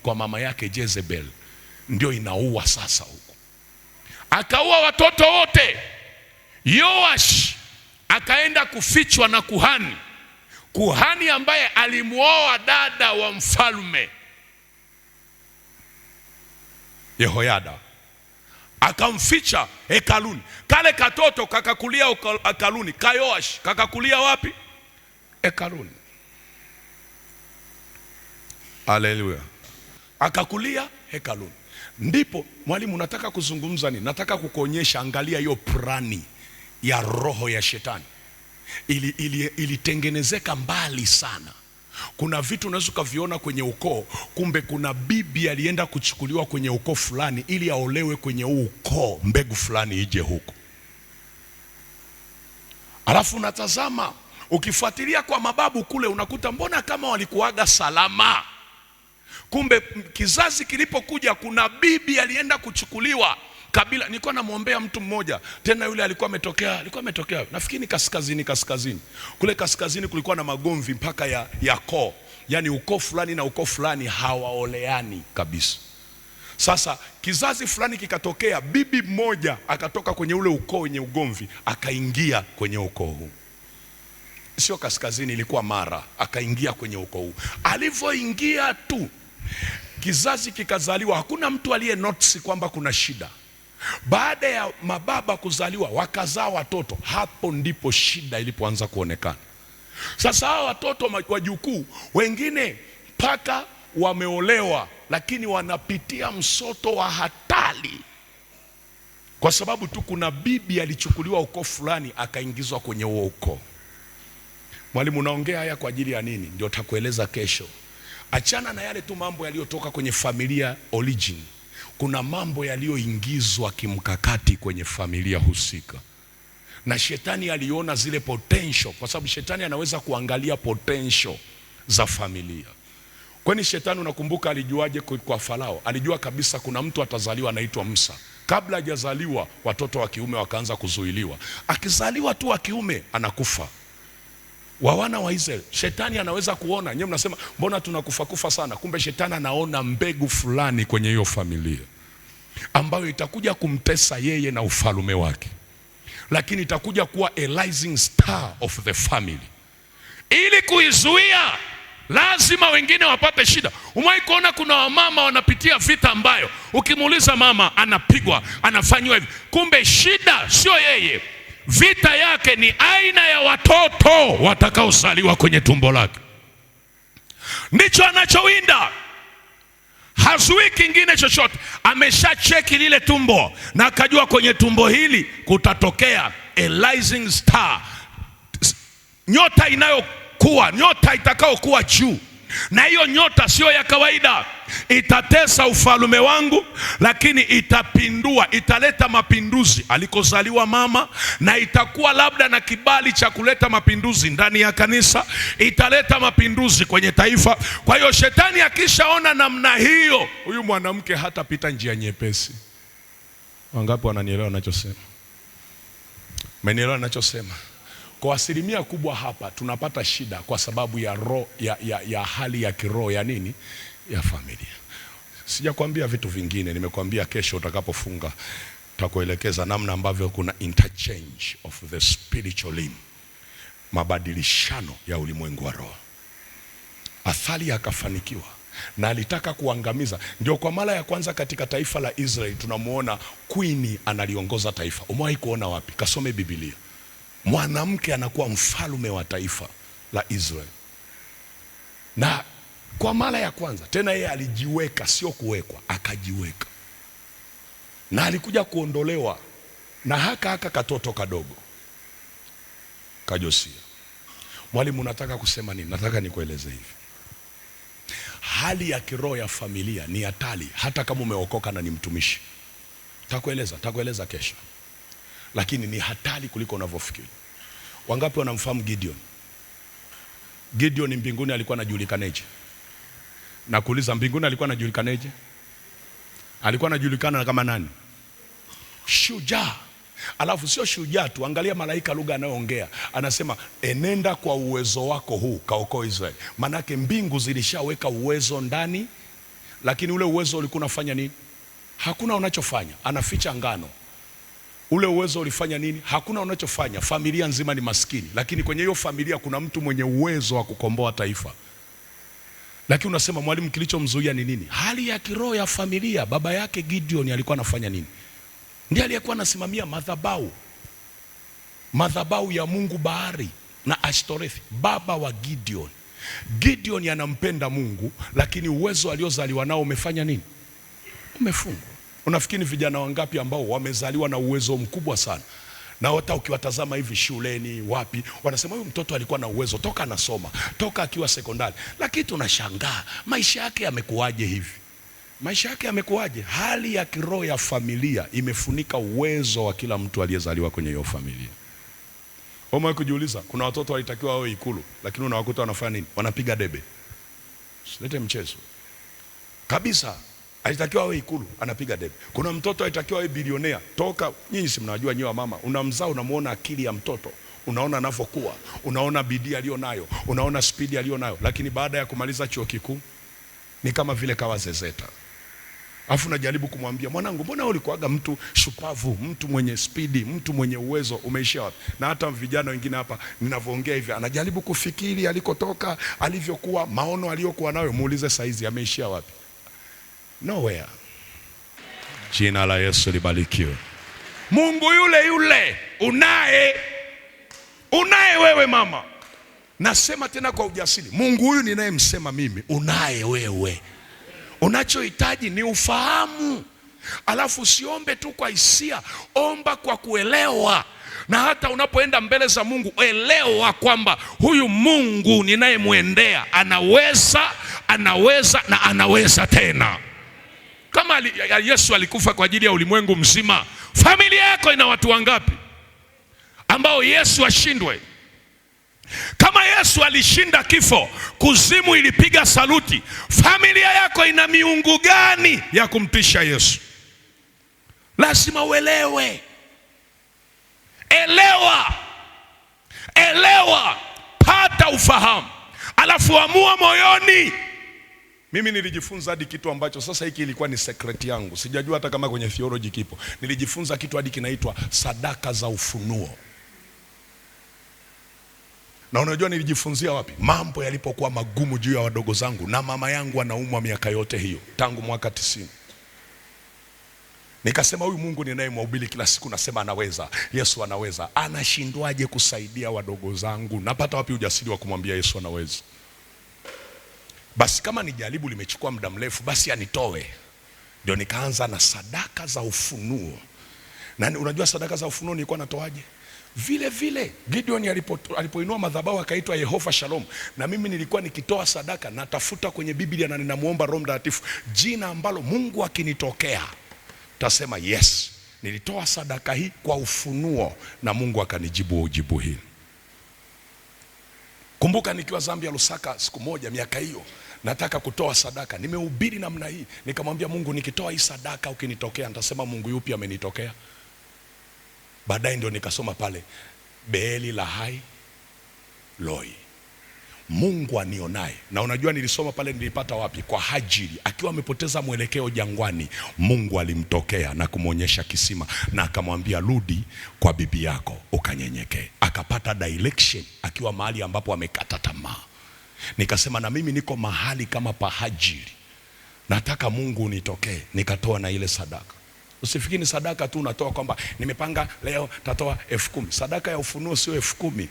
kwa mama yake Jezebel ndio inaua sasa huko. Akaua watoto wote. Yoash akaenda kufichwa na kuhani ambaye alimuoa dada wa mfalme Yehoyada. Akamficha hekaluni. Kale katoto kakakulia hekaluni. Kayoash kakakulia wapi? Hekaluni. Haleluya. Akakulia hekaluni. Ndipo mwalimu, nataka kuzungumza nini? Nataka angalia hiyo prani ya roho ya shetani. Ilitengenezeka mbali sana. Kuna vitu unaweza kuviona kwenye ukoo, kumbe kuna bibi alienda kuchukuliwa kwenye ukoo fulani ili aolewe kwenye ukoo, mbegu fulani ije huko. Alafu unatazama, ukifuatilia kwa mababu kule unakuta mbona kama walikuaga salama. Kumbe kizazi kilipokuja kuna bibi alienda kuchukuliwa kabila. Nilikuwa namuombea mtu mmoja, tena yule alikuwa ametokea nafikiri kaskazini. Kule kaskazini kulikuwa na magomvi mpaka ya koo. Yaani ukoo fulani na ukoo fulani hawaoleani kabisa. Sasa kizazi fulani kikatokea, bibi mmoja akatoka kwenye ule ukoo wenye ugomvi akaingia kwenye ukoo huu. Sio kaskazini, ilikuwa Mara. Akaingia kwenye ukoo huu. Alivyoingia tu kizazi kikazaliwa. Hakuna mtu aliye notice kwamba kuna shida. Baada ya mababa kuzaliwa wakazaa watoto, hapo ndipo shida ilipoanza kuonekana. Sasa hao watoto wajukuu wengine mpaka wameolewa, lakini wanapitia msoto wa hatari kwa sababu tu kuna bibi alichukuliwa ukoo fulani akaingizwa kwenye huo ukoo. Mwalimu, naongea haya kwa ajili ya nini? Ndio takueleza kesho. Achana na yale tu mambo yaliyotoka kwenye familia origin. Kuna mambo yaliyoingizwa kimkakati kwenye familia husika. Na shetani aliona zile potential, kwa sababu shetani anaweza kuangalia potential za familia. Kwani shetani unakumbuka alijuaje kwa Farao? Alijua kabisa kuna mtu atazaliwa anaitwa Musa. Kabla hajazaliwa watoto wa kiume wakaanza kuzuiliwa. Akizaliwa tu wa kiume anakufa. Wana wa Israeli, shetani anaweza kuona. Nyewe mnasema mbona tunakufa sana? Kumbe shetani anaona mbegu fulani kwenye hiyo familia ambayo itakuja kumtesa yeye na ufalme wake, lakini itakuja kuwa a rising star of the family. Ili kuizuia lazima wengine wapate shida. Umewahi kuona kuna wamama wanapitia vita ambayo ukimuuliza mama anapigwa, anafanywa hivi. Kumbe shida sio yeye. Vita yake ni aina ya watoto watakaozaliwa kwenye tumbo lake. ndicho anachowinda. Hazui kingine chochote. Amesha cheki lile tumbo na akajua kwenye tumbo hili kutatokea a rising star, nyota inayokuwa, nyota itakayokuwa juu. Na hiyo nyota sio ya kawaida, itatesa ufalme wangu, lakini itapindua, italeta mapinduzi alikozaliwa mama, na itakuwa labda na kibali cha kuleta mapinduzi ndani ya kanisa, italeta mapinduzi kwenye taifa. Kwa hiyo shetani akishaona namna hiyo, huyu mwanamke hatapita njia nyepesi. Wangapi wananielewa ninachosema? Mmenielewa ninachosema? Kwa asilimia kubwa hapa tunapata shida kwa sababu ya roho ya hali ya kiroho ya nini? Ya familia. Sijakwambia vitu vingine, nimekwambia kesho utakapofunga takuelekeza namna ambavyo kuna interchange of the spiritual realm, mabadilishano ya ulimwengu wa roho. Athalia akafanikiwa na alitaka kuangamiza. Ndio kwa mara ya kwanza katika taifa la Israeli tunamuona queen analiongoza taifa. Umewahi kuona wapi? Kasome Biblia. Mwanamke anakuwa mfalme wa taifa la Israeli. Na kwa mara ya kwanza tena yeye alijiweka, sio kuwekwa, akajiweka. Na alikuja kuondolewa na haka katoto kadogo Kajosia. Mwalimu, nataka kusema nini? Nataka nikueleze hivi. Hali ya kiroho ya familia ni hatari hata kama umeokoka na ni mtumishi. Takueleza kesho. Lakini ni hatari kuliko unavyofikiri. Wangapi wanamfahamu Gideon? Gideon mbinguni alikuwa anajulikanaje? Na kuuliza, mbinguni alikuwa anajulikanaje? Alikuwa anajulikana kama nani? Shujaa. Alafu sio shujaa tu, angalia malaika lugha anayoongea. Anasema enenda kwa uwezo wako huu kaokoe Israeli. Manake mbingu zilishaweka uwezo ndani, lakini ule uwezo ulikuwa unafanya nini? Hakuna unachofanya. Anaficha ngano. Ule uwezo ulifanya nini? Hakuna unachofanya. Familia nzima ni maskini, lakini kwenye hiyo familia kuna mtu mwenye uwezo wa kukomboa taifa. Lakini unasema, mwalimu, kilichomzuia ni nini? Hali ya kiroho ya familia. Baba yake Gideon alikuwa anafanya nini? Ndiye aliyekuwa anasimamia madhabahu ya Mungu Bahari na Ashtoreth. Baba wa Gideon. Gideon anampenda Mungu, lakini uwezo aliozaliwa nao umefanya nini? Umefungwa. Unafikiri vijana wangapi ambao wamezaliwa na uwezo mkubwa sana, na hata ukiwatazama hivi shuleni wapi, wanasema huyu mtoto alikuwa na uwezo toka anasoma, toka akiwa sekondari, lakini tunashangaa maisha yake yamekuaje hivi? Maisha yake yamekuaje? Hali ya kiroho ya familia imefunika uwezo wa kila mtu aliyezaliwa kwenye hiyo familia. Umewahi kujiuliza, kuna watoto walitakiwa wawe Ikulu, lakini unawakuta wanafanya nini? Wanapiga debe. Silete mchezo kabisa. Alitakiwa awe Ikulu, anapiga debe. Kuna mtoto alitakiwa awe bilionea. Toka nyinyi si mnajua, nyewe mama, unamzaa unamuona akili ya mtoto, unaona anavyokuwa, unaona bidii aliyonayo, unaona spidi aliyonayo, lakini baada ya kumaliza chuo kikuu ni kama vile kawa zezeta. Afu najaribu kumwambia, mwanangu, mbona ulikuwaga mtu shupavu, mtu mwenye spidi, mtu mwenye uwezo, umeishia wapi? Na hata vijana wengine hapa ninavyoongea hivi, anajaribu kufikiri alikotoka, alivyokuwa, maono aliyokuwa nayo, muulize saizi ameishia wapi? Nowhere. Jina la Yesu libarikiwe. Mungu yule unaye wewe mama. Nasema tena kwa ujasiri, Mungu huyu ninayemsema mimi unaye wewe. Unachohitaji ni ufahamu. Alafu usiombe tu kwa hisia, omba kwa kuelewa. Na hata unapoenda mbele za Mungu, elewa kwamba huyu Mungu ninayemwendea anaweza na anaweza tena. Kama Yesu alikufa kwa ajili ya ulimwengu mzima, familia yako ina watu wangapi ambao Yesu ashindwe? Kama Yesu alishinda kifo, kuzimu ilipiga saluti, familia yako ina miungu gani ya kumtisha Yesu? Lazima uelewe. Elewa, pata ufahamu, alafu amua moyoni. Mimi nilijifunza hadi kitu ambacho sasa hiki ilikuwa ni secret yangu. Sijajua hata kama kwenye theology kipo. Nilijifunza kitu hadi kinaitwa sadaka za ufunuo. Na unajua nilijifunzia wapi? Mambo yalipokuwa magumu juu ya wadogo zangu, na mama yangu anaumwa miaka yote hiyo tangu mwaka 90. Nikasema huyu Mungu ninayemhubiri kila siku nasema anaweza, Yesu anaweza, anashindwaje kusaidia wadogo zangu? Napata wapi ujasiri wa kumwambia Yesu anaweza? Basi kama ni jaribu limechukua muda mrefu, basi anitoe. Ndio nikaanza na sadaka za ufunuo. Na unajua sadaka za ufunuo nilikuwa natoaje? Vile vile Gideon alipoinua madhabahu akaitwa Yehova Shalom, na mimi nilikuwa nikitoa sadaka, natafuta kwenye Biblia na ninamuomba Roho Mtakatifu jina ambalo Mungu akinitokea tasema yes, nilitoa sadaka hii kwa ufunuo na Mungu akanijibu ujibu hili. Kumbuka nikiwa Zambia Lusaka siku moja miaka hiyo, nataka kutoa sadaka, nimehubiri namna hii, nikamwambia Mungu, nikitoa hii sadaka ukinitokea nitasema Mungu yupi amenitokea? Baadaye ndio nikasoma pale Beeli Lahai Loi, Mungu anionaye. Na unajua nilisoma pale, nilipata wapi? Kwa Hajiri akiwa amepoteza mwelekeo jangwani, Mungu alimtokea na kumwonyesha kisima na akamwambia rudi kwa bibi yako ukanyenyekee. Akapata direction akiwa mahali ambapo amekata tamaa. Nikasema na mimi niko mahali kama pa Hajiri, nataka Mungu unitokee. Nikatoa na ile sadaka. Usifikiri sadaka tu unatoa kwamba nimepanga leo tatoa 10,000. Sadaka ya ufunuo sio 10,000.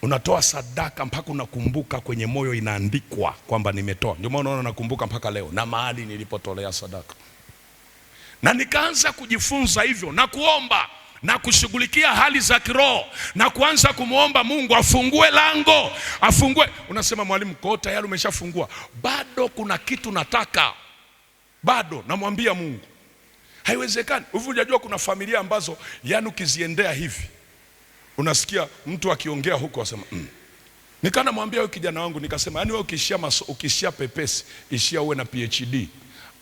Unatoa sadaka mpaka unakumbuka kwenye moyo inaandikwa kwamba nimetoa. Ndio maana unaona nakumbuka mpaka leo na mahali nilipotolea sadaka. Na nikaanza kujifunza hivyo na kuomba na kushughulikia hali za kiroho na kuanza kumuomba Mungu afungue lango, afungue. Unasema mwalimu, kwa tayari umeshafungua. Bado kuna kitu nataka. Bado namwambia Mungu. Haiwezekani. Unajua kuna familia ambazo yani ukiziendea hivi unasikia mtu akiongea huko asema Nikana mwambia huyu kijana wangu, nikasema yani wewe ukishia pepesi, ishia uwe na PhD.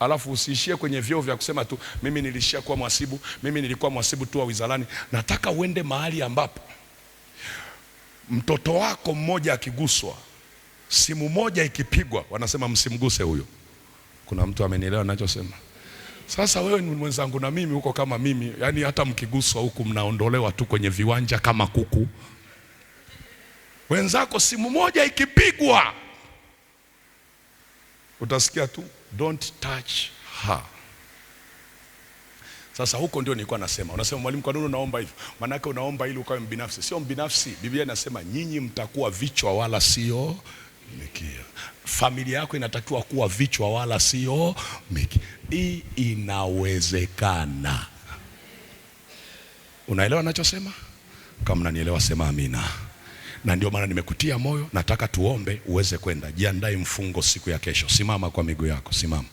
Alafu usiishie kwenye vyeo vya kusema tu mimi nilishia kuwa mhasibu, mimi nilikuwa mhasibu tu wa wizarani. Nataka uende mahali ambapo mtoto wako mmoja akiguswa, simu moja ikipigwa, wanasema msimguse huyo. Kuna mtu amenielewa ninachosema? Sasa wewe ni mwenzangu na mimi huko kama mimi, yani hata mkiguswa huku mnaondolewa tu kwenye viwanja kama kuku. Wenzako simu moja ikipigwa utasikia tu don't touch her. Sasa huko ndio nilikuwa nasema. Unasema mwalimu, kwa nini unaomba hivyo? Maana yake unaomba ili ukawe mbinafsi. Sio mbinafsi. Biblia inasema nyinyi mtakuwa vichwa wala sio mikia. Familia yako inatakiwa kuwa vichwa wala sio mikia. Hii inawezekana. Unaelewa ninachosema? Kama unanielewa sema amina. Na ndio maana nimekutia moyo, nataka tuombe uweze kwenda. Jiandae mfungo siku ya kesho. Simama kwa miguu yako, simama.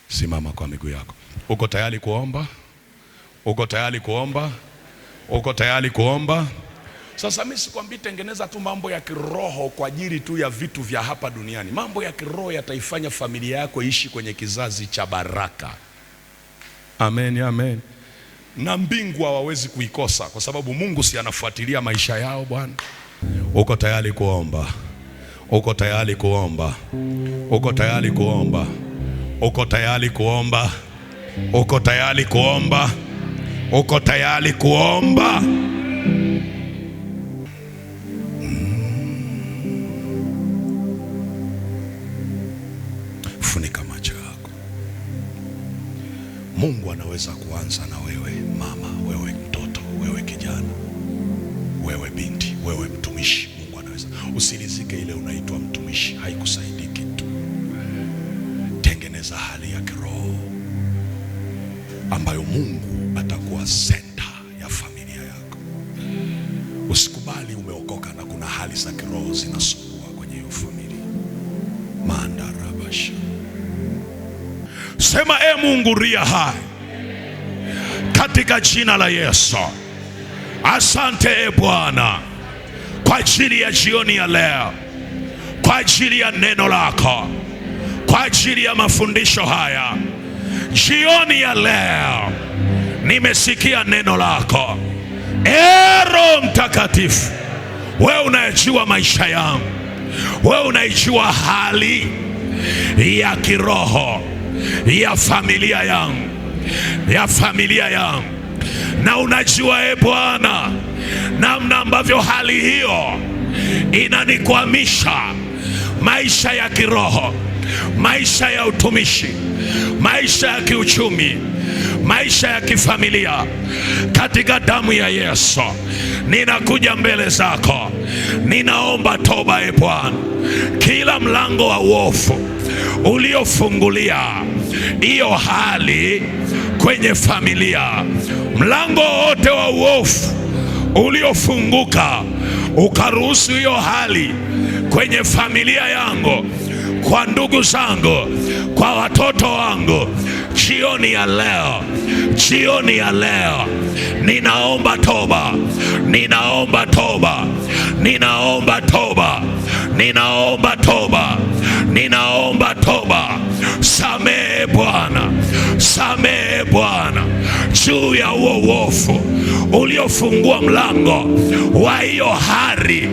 Simama kwa miguu yako. Uko tayari kuomba? Uko tayari kuomba? Uko tayari kuomba? Sasa mimi sikwambii tengeneza tu mambo ya kiroho kwa ajili tu ya vitu vya hapa duniani. Mambo ya kiroho yataifanya familia yako ishi kwenye kizazi cha baraka. Amen, amen. Na mbingu hawawezi kuikosa kwa sababu Mungu si anafuatilia maisha yao Bwana. Uko tayari kuomba? Uko tayari kuomba? Uko tayari kuomba? Uko tayari kuomba? Uko tayari kuomba? Uko tayari kuomba? Funika macho yako. Mungu anaweza kuanza na wewe mama, wewe mtoto, wewe kijana, wewe binti, wewe mtumishi. Mungu anaweza. Usilizike ile unaitwa mtumishi, haikusaidii kitu. Tengeneza hali ya kiroho ambayo Mungu atakuwa center ya familia yako. Usikubali umeokoka na kuna hali za kiroho zinasumbua kwenye hiyo familia. Mandarabasha. Sema Mungu ria hai katika jina la Yesu. Asante Bwana kwa ajili ya jioni ya leo, kwa ajili ya neno lako, kwa ajili ya mafundisho haya. Jioni ya leo nimesikia neno lako. Roho Mtakatifu, wewe unayejua maisha yangu, wewe unayejua hali ya kiroho ya familia yangu, na unajua Bwana namna ambavyo hali hiyo inanikwamisha maisha ya kiroho, maisha ya utumishi, maisha ya kiuchumi, maisha ya kifamilia, katika damu ya Yesu ninakuja mbele zako, ninaomba toba. E Bwana, kila mlango wa uovu uliofungulia hiyo hali kwenye familia, mlango wote wa uovu uliofunguka ukaruhusu hiyo hali kwenye familia yangu, kwa ndugu zangu, kwa watoto wangu, jioni ya leo, jioni ya leo ninaomba toba, ninaomba toba, ninaomba toba, ninaomba toba, ninaomba toba. Samehe Bwana, samehe Bwana juu ya huo uovu uliofungua mlango wa hiyo hali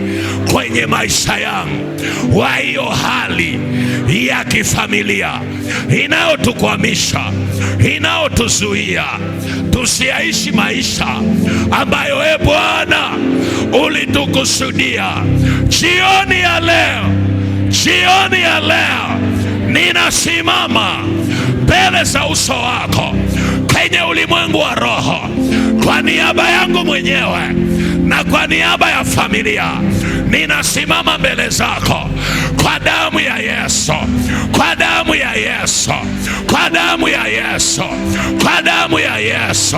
kwenye maisha yangu, wa hiyo hali ya kifamilia inayotukwamisha, inayotuzuia tusiaishi maisha ambayo e Bwana ulitukusudia. Jioni ya leo, jioni ya leo ninasimama mbele za uso wako kwenye ulimwengu wa roho, kwa niaba yangu mwenyewe na kwa niaba ya familia. Ninasimama mbele zako kwa damu ya Yesu, kwa damu ya Yesu, kwa damu ya Yesu, kwa damu ya Yesu.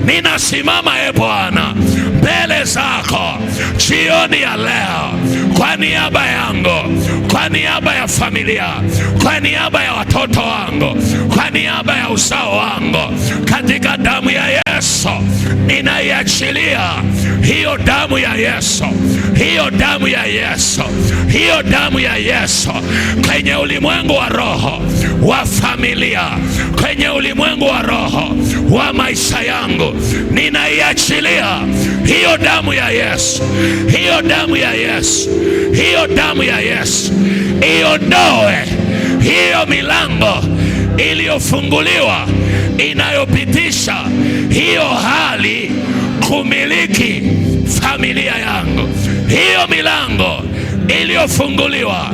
Ninasimama e Bwana mbele zako jioni ya leo, kwa niaba yangu, kwa niaba ya familia, kwa niaba ya watoto wangu, kwa niaba ya uzao wangu, katika damu ya Yesu ninaiachilia hiyo damu ya Yesu, hiyo damu ya Yesu, hiyo damu ya Yesu kwenye ulimwengu wa roho wa familia, kwenye ulimwengu wa roho wa maisha yangu. Ninaiachilia hiyo damu ya Yesu, hiyo damu ya Yesu, hiyo damu ya Yesu iondoe hiyo milango iliyofunguliwa inayopitisha hiyo hali kumiliki familia yangu, hiyo milango iliyofunguliwa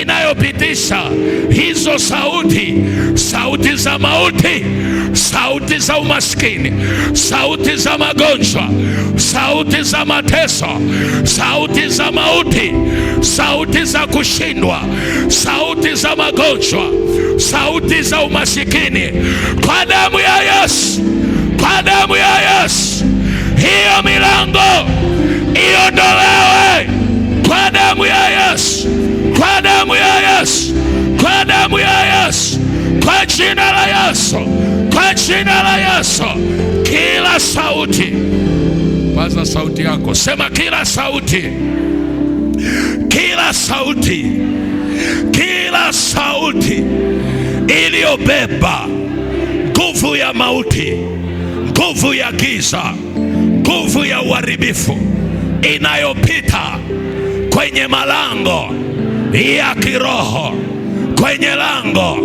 inayopitisha hizo sauti, sauti za mauti, sauti za umaskini, sauti za magonjwa, sauti za mateso, sauti za mauti, sauti za kushindwa, sauti za magonjwa, sauti za umasikini, kwa damu ya Yesu, kwa damu ya Yesu hiyo milango iondolewe, kwa damu ya Yesu, kwa damu ya Yesu, kwa damu ya Yesu, kwa jina la Yesu, kwa jina la Yesu. Kila sauti, paza sauti yako, sema kila sauti, kila sauti, kila sauti iliyobeba nguvu ya mauti, nguvu ya giza, nguvu ya uharibifu inayopita kwenye malango ya kiroho, kwenye lango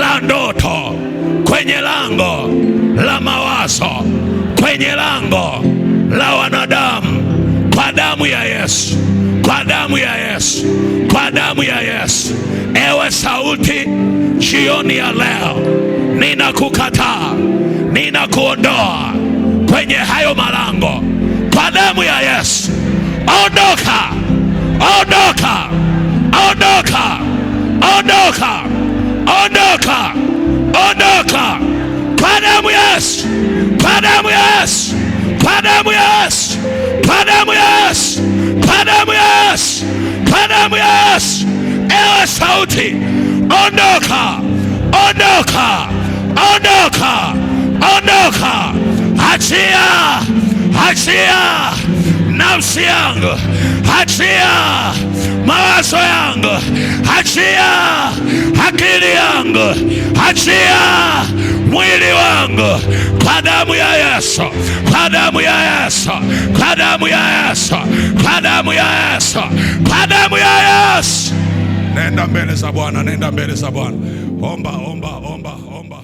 la ndoto, kwenye lango la mawazo, kwenye lango la wanadamu, kwa damu ya Yesu, kwa damu ya Yesu, kwa damu ya Yesu. Ewe sauti, jioni ya leo ninakukataa, ninakuondoa kwenye hayo malango kwa damu ya Yesu. Ondoka, ondoka, ondoka, ondoka, ondoka, ondoka kwa damu ya Yesu, kwa damu ya Yesu, kwa damu ya Yesu, kwa damu ya Yesu, kwa damu ya Yesu, kwa damu ya Yesu. Ewe sauti, ondoka, ondoka, ondoka, ondoka. Achia, achia nafsi yangu, achia mawazo yangu, achia akili yangu, achia mwili wangu kwa damu ya Yesu, kwa damu ya Yesu, kwa damu ya Yesu, kwa damu ya Yesu, kwa damu ya Yesu. Nenda mbele za Bwana, nenda mbele za Bwana. Omba, omba, omba, omba.